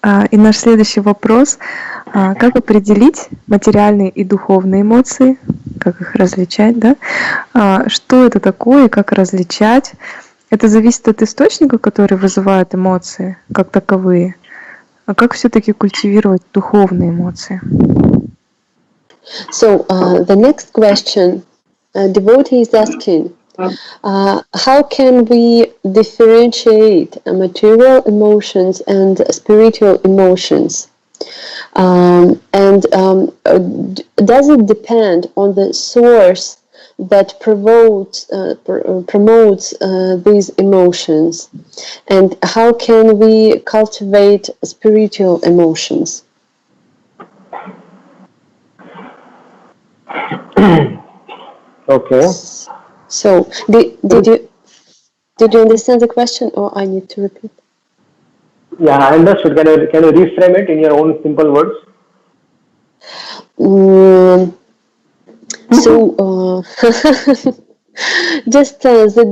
И наш следующий вопрос. Как определить материальные и духовные эмоции? Как их различать, да? Что это такое и как различать? Это зависит от источника, который вызывает эмоции, как таковые. А как все-таки культивировать духовные эмоции? So, the next question, devotee is asking, how can we differentiate material emotions and spiritual emotions? Does it depend on the source that promotes these emotions? And how can we cultivate spiritual emotions? Okay. So, did you understand the question, or I need to repeat? Yeah, I understood. Can you reframe it in your own simple words? Just the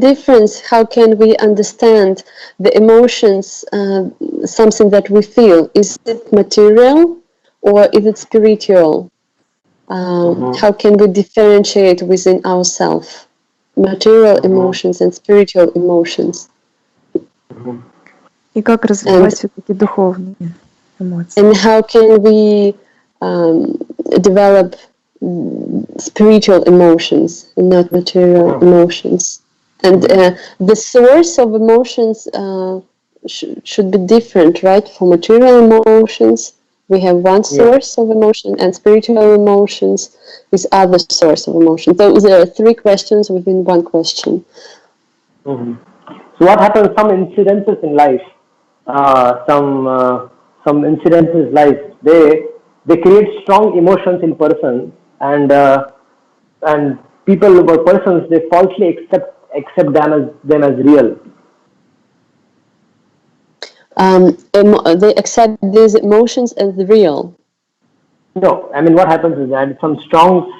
difference. How can we understand the emotions? Something that we feel, is it material or is it spiritual? How can we differentiate within ourselves material emotions and spiritual emotions? И как развивать все-таки духовные эмоции? And how can we develop spiritual emotions and not material emotions? And the source of emotions should be different, right? For material emotions, we have one source of emotion, and spiritual emotions is other source of emotion. So there are three questions within one question. So what happens? Some incidences in life, some incidences in life, they create strong emotions in person, and people or persons, they falsely accept them as real. They accept these emotions as real. No, I mean, what happens is that some strong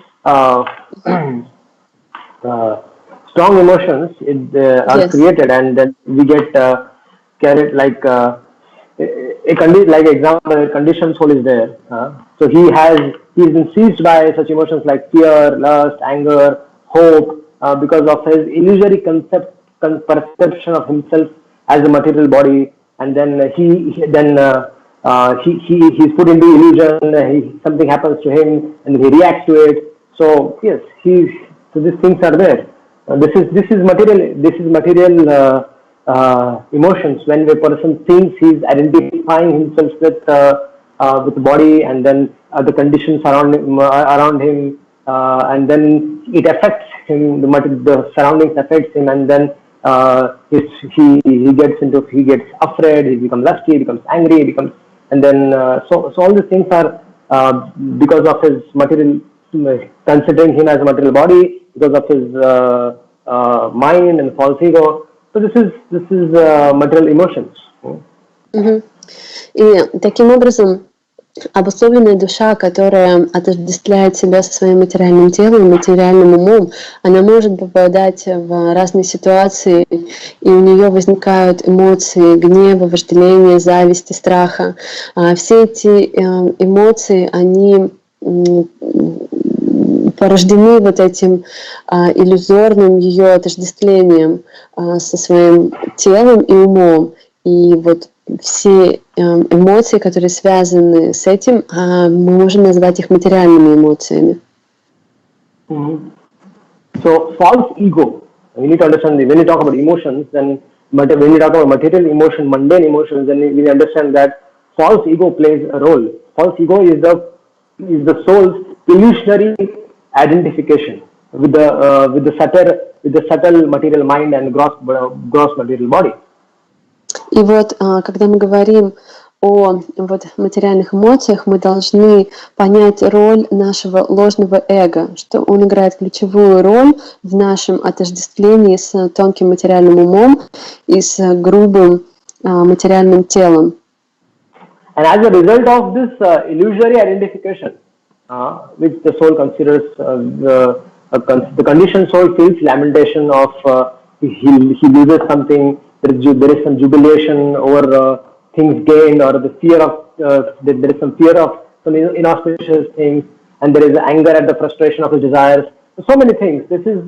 strong emotions are created, and then we get carried like example, a conditioned soul is there. So he's been seized by such emotions like fear, lust, anger, hope, because of his illusory perception of himself as a material body, and then he's put into illusion. Something happens to him, and he reacts to it. So yes, so these things are there. This is material emotions. When a person thinks he's identifying himself with the body, and then the conditions around him, and then it affects him. The surroundings affects him, and then he gets afraid. He becomes lusty. He becomes angry. And then so all these things are because of his material, considering him as a material body, because of his mind and false ego. So this is material emotions. И таким образом обусловленная душа, которая отождествляет себя со своим материальным телом, материальным умом, она может попадать в разные ситуации, и у нее возникают эмоции гнева, вожделения, зависти, страха. Все эти эмоции, они порождены вот этим иллюзорным ее отождествлением со своим телом и умом. И вот все эмоции, которые связаны с этим, мы можем назвать их материальными эмоциями. So false ego, we need to understand when you talk about emotions, then when you talk about material emotion, mundane emotions, then we understand that false ego plays a role. False ego is the soul's illusionary identification with the subtle material mind and gross material body. И вот, когда мы говорим о вот материальных эмоциях, мы должны понять роль нашего ложного эго, что он играет ключевую роль в нашем отождествлении с тонким материальным умом и с грубым материальным телом. And as a result of this illusory identification, which the soul considers the conditioned soul feels lamentation of he loses something. There is some jubilation over things gained, or the fear of there is some fear of some inauspicious things, and there is anger at the frustration of his desires. So many things. This is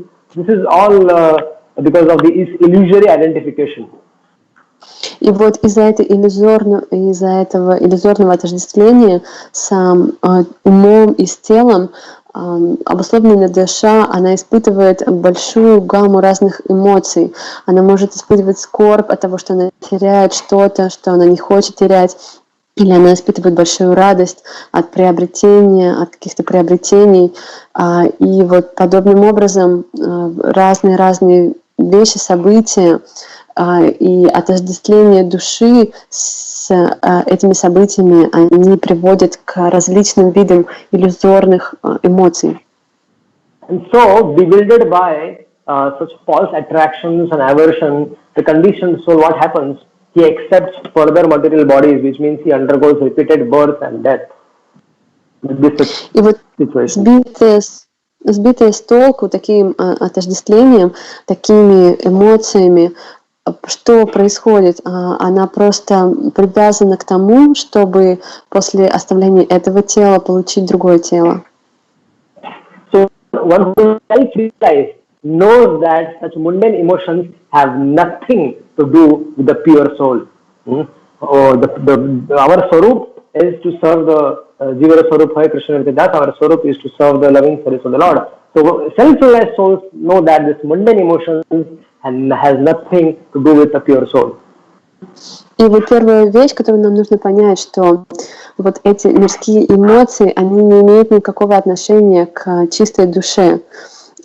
all because of the illusory identification. И вот из-за этого иллюзорного отождествления с умом и с телом обусловленная душа, она испытывает большую гамму разных эмоций. Она может испытывать скорбь от того, что она теряет что-то, что она не хочет терять, или она испытывает большую радость от приобретения, от каких-то приобретений. И вот подобным образом разные вещи, события и отождествление души с этими событиями, они приводят к различным видам иллюзорных эмоций. And so, bewildered by such false attractions and aversion, the conditioned soul, what happens? He accepts further material bodies, which means he undergoes repeated birth and death. И вот сбитая с толку таким отождествлением, такими эмоциями, что происходит? Она просто привязана к тому, чтобы после оставления этого тела получить другое тело. So one who self-realized knows that such mundane emotions have nothing to do with the pure soul. Our Swarup is to serve the Jivara Swarup Hai Krishna Vidas. Our Swarup is to serve the loving service of the Lord. So self-realized souls know that this mundane emotions has nothing to do with the pure soul. И вот первая вещь, которую нам нужно понять, что вот эти мирские эмоции, они не имеют никакого отношения к чистой душе.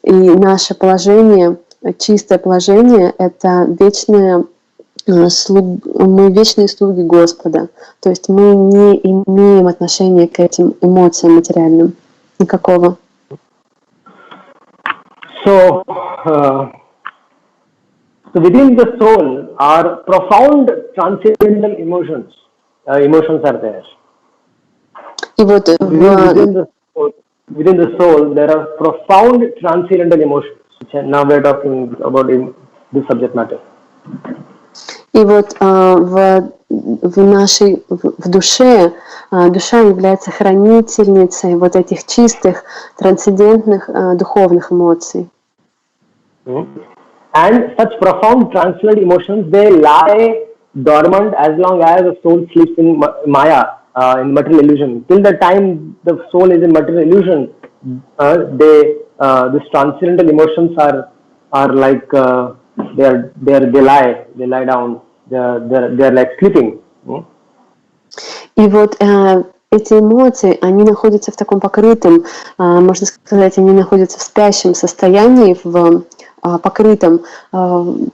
И наше положение, чистое положение, это мы вечные слуги Господа. То есть мы не имеем отношения к этим эмоциям материальным. Никакого. So within the soul are profound transcendental emotions. Emotions are there. И вот within the soul there are profound transcendental emotions. Now we are talking about this subject matter. И вот в душе душа является хранительницей вот этих чистых, трансцендентных духовных эмоций. And such profound transcendental emotions, they lie dormant as long as the soul sleeps in Maya, in material illusion. Till the time the soul is in material illusion, these transcendental emotions are like they lie down. They are like sleeping. И вот эти эмоции, они находятся в таком покрытом, можно сказать, они находятся в спящем состоянии, в покрытом, в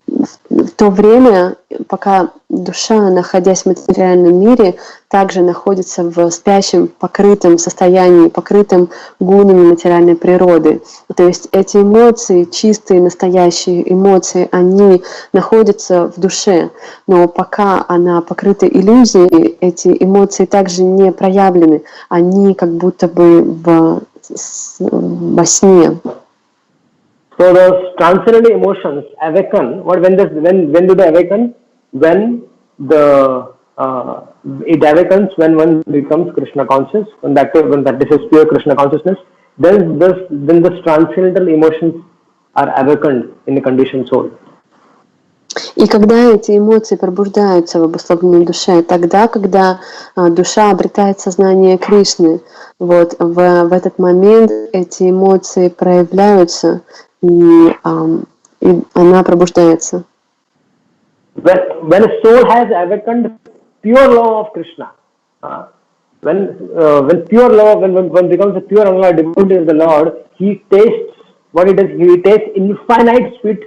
то время, пока душа, находясь в материальном мире, также находится в спящем, покрытом состоянии, покрытом гунами материальной природы. То есть эти эмоции, чистые, настоящие эмоции, они находятся в душе, но пока она покрыта иллюзией, эти эмоции также не проявлены, они как будто бы во сне. So those transcendental emotions awaken. When do they awaken? When it awakens when one becomes Krishna conscious, when that is pure Krishna consciousness. Then the transcendental emotions are awakened in the conditioned soul. И когда эти эмоции пробуждаются в обусловленной душе, тогда, когда душа обретает сознание Кришны, вот в этот момент эти эмоции проявляются, и она пробуждается. When a soul has awakened pure love of Krishna, when pure love, when one becomes a pure unalloyed devotee of the Lord, he tastes what it is. He tastes infinite sweet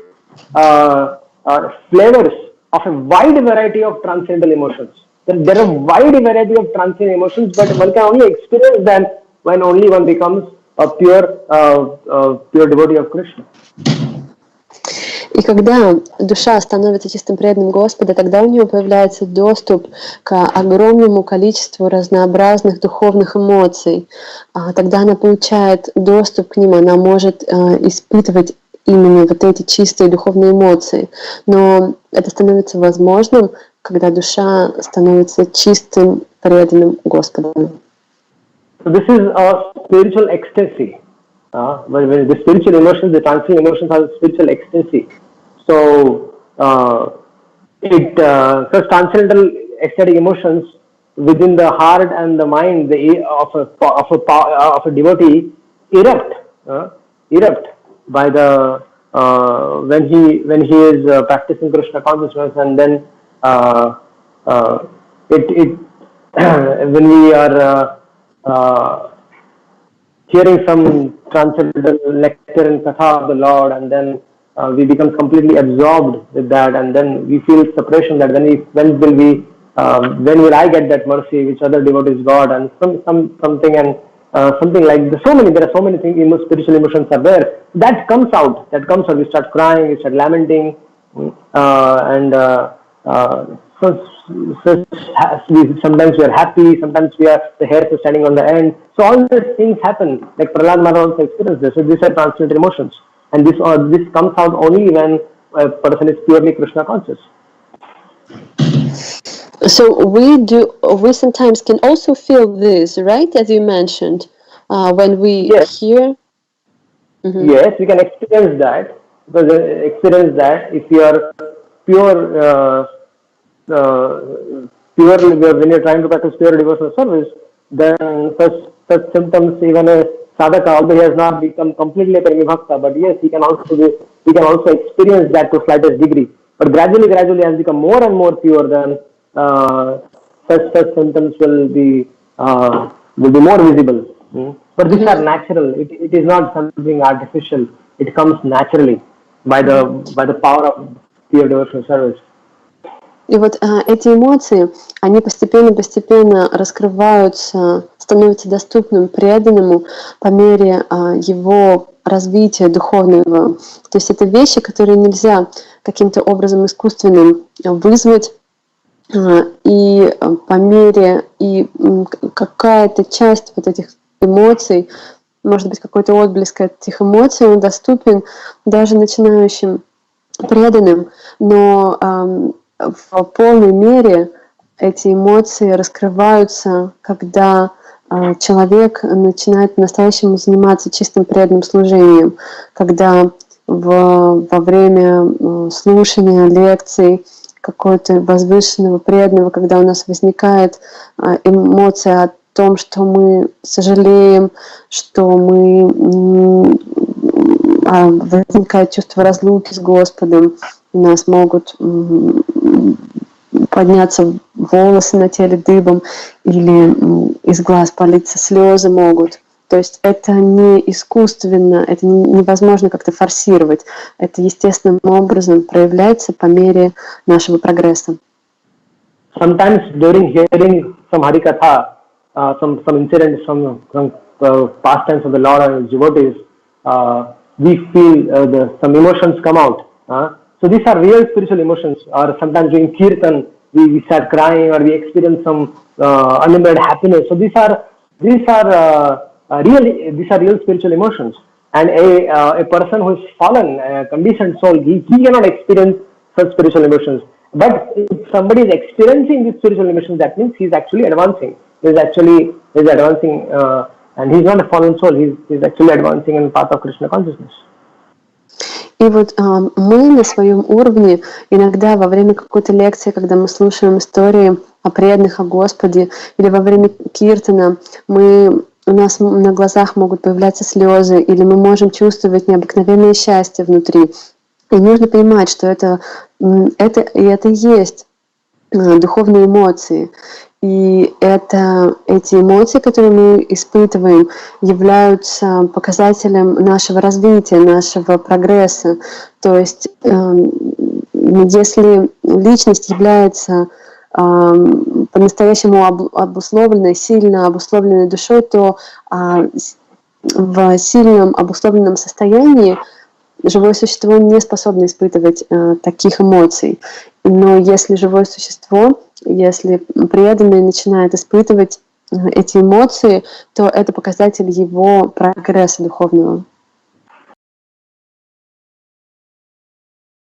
flavors of a wide variety of transcendental emotions. There are a wide variety of transcendental emotions, but one can only experience them when only one becomes a pure devotee of Krishna. И когда душа становится чистым преданным Господа, тогда у нее появляется доступ к огромному количеству разнообразных духовных эмоций. Тогда она получает доступ к ним, она может испытывать именно вот эти чистые духовные эмоции. Но это становится возможным, когда душа становится чистым, преданным Господу. So this is a spiritual ecstasy. When the spiritual emotions, the transient emotions are spiritual ecstasy. So such transcendental ecstatic emotions within the heart and the mind of a devotee erupt by the when he is practicing Krishna consciousness, and then when we are hearing some transcendental lecture and katha of the Lord, and then we become completely absorbed with that, and then we feel separation, that when will I get that mercy which other devotees got, and something like this. There are so many things, spiritual emotions are there. That comes out. We start crying, we start lamenting, sometimes we are happy, sometimes the hairs are standing on the end. So all these things happen. Like Prahlad Maharaj also experienced this. So these are transcendental emotions, and this comes out only when a person is purely Krishna conscious. So we sometimes can also feel this, right? As you mentioned, when we hear. Mm-hmm. Yes, we can experience that. Because if you are pure. When you're trying to practice pure devotional service, then such symptoms, even a sadhaka, although he has not become completely a Premi Bhakta, but yes, he can also experience that to slightest degree. But gradually, as become more and more pure, then such symptoms will be more visible. But these are natural. It is not something artificial. It comes naturally by the power of pure devotional service. И вот эти эмоции, они постепенно раскрываются, становятся доступным преданному по мере его развития духовного. То есть это вещи, которые нельзя каким-то образом искусственным вызвать, и по мере, и какая-то часть вот этих эмоций, может быть, какой-то отблеск этих эмоций, он доступен даже начинающим преданным, но в полной мере эти эмоции раскрываются, когда человек начинает по-настоящему заниматься чистым преданным служением, когда во время слушания лекций какого-то возвышенного преданного, когда у нас возникает эмоция о том, что мы сожалеем, что возникает чувство разлуки с Господом, у нас могут подняться волосы на теле дыбом, или из глаз политься слезы могут. То есть это не искусственно, это невозможно как-то форсировать. Это естественным образом проявляется по мере нашего прогресса. Sometimes during hearing some Harikatha, some incidents from pastimes of the Lord and His devotees, we feel some emotions come out. So these are real spiritual emotions. Or sometimes during kirtan, we start crying, or we experience some unlimited happiness. So these are real spiritual emotions. And a person who is fallen, a conditioned soul, he cannot experience such spiritual emotions. But if somebody is experiencing these spiritual emotions, that means he is actually advancing. He is advancing, and he is not a fallen soul. He is actually advancing in the path of Krishna consciousness. И вот мы на своем уровне иногда во время какой-то лекции, когда мы слушаем истории о преданных, о Господе, или во время киртана, у нас на глазах могут появляться слезы, или мы можем чувствовать необыкновенное счастье внутри. И нужно понимать, что это и есть духовные эмоции. И эти эмоции, которые мы испытываем, являются показателем нашего развития, нашего прогресса. То есть, если личность является по-настоящему обусловленной, сильно обусловленной душой, то в сильном обусловленном состоянии живое существо не способно испытывать таких эмоций. Но если живое существо, если преданный начинает испытывать эти эмоции, то это показатель его прогресса духовного.